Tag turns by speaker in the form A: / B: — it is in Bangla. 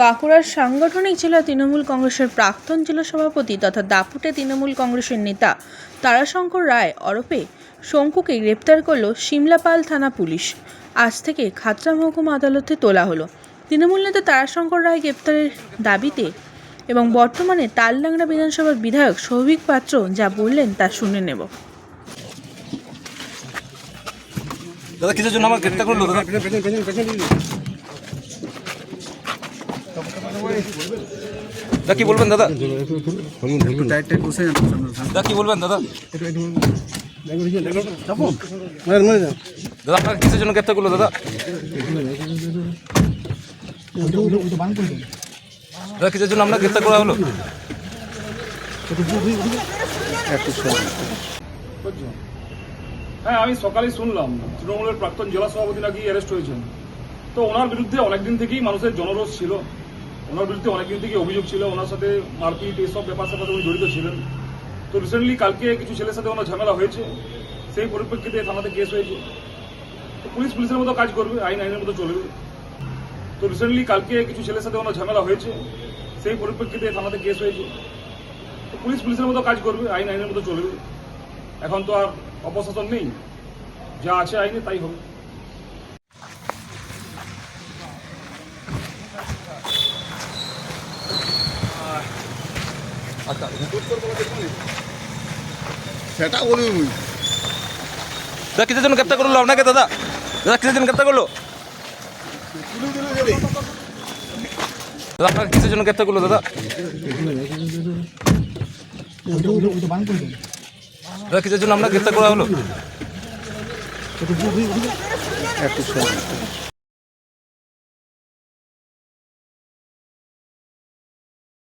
A: বাঁকুড়ার সাংগঠনিক জেলা তৃণমূল কংগ্রেসের প্রাক্তন জেলা সভাপতি তথা দাপুটে তৃণমূল কংগ্রেসের নেতা তারাশঙ্কর রায় ওরফে শঙ্কুকে গ্রেপ্তার করল সিমলাপাল থানা পুলিশ। আজ থেকে খাতড়া মহকুমা আদালতে তোলা হলো। তৃণমূল নেতা তারাশঙ্কর রায় গ্রেপ্তারের দাবিতে এবং বর্তমানে তালডাংরা বিধানসভার বিধায়ক সৌভিক পাত্র যা বললেন তা শুনে নেব।
B: দাদা কিসের জন্য আমার গ্রেপ্তার করলো? দাদা কি বলবেন দাদা? দাদা কি বলবেন দাদা? দাদা আপনাকে কিসের জন্য গ্রেপ্তার করলো দাদা? দাদা কিসের জন্য আমরা গ্রেপ্তার করা হলো?
C: হ্যাঁ, আমি সকালে শুনলাম তৃণমূলের প্রাক্তন জেলা সভাপতি নাকি অ্যারেস্ট হয়েছেন। তো ওনার বিরুদ্ধে অনেকদিন থেকেই মানুষের জনরোষ ছিল, ওনার বিরুদ্ধে অনেকদিন থেকেই অভিযোগ ছিল, ওনার সাথে মারপিট এইসব ব্যাপার সাথে উনি জড়িত ছিলেন। তো রিসেন্টলি কালকে কিছু ছেলের সাথে ওনার ঝামেলা হয়েছে, সেই পরিপ্রেক্ষিতে থানাতে কেস হয়েছে। তো পুলিশের মতো কাজ করবে, আইনের মতো চলবে। তো রিসেন্টলি কালকে কিছু ছেলের সাথে ওনার ঝামেলা হয়েছে, সেই পরিপ্রেক্ষিতে থানাতে কেস হয়েছে। তো পুলিশের মতো কাজ করবে, আইনের মতো চলবে। এখন তো আর অপশাসন নেই, যা আছে আইনে তাই হবে।
D: সেটা বলবি।
B: দাদা কিসের জন্য গ্রেপ্তার করলো আপনাকে? দাদা দাদা কিসের জন্য গ্রেপ্তার করলো? দাদা আপনাকে কিসের জন্য গ্রেপ্তার করলো? দাদা দাদা কিসের জন্য আমরা গ্রেপ্তার করা হলো?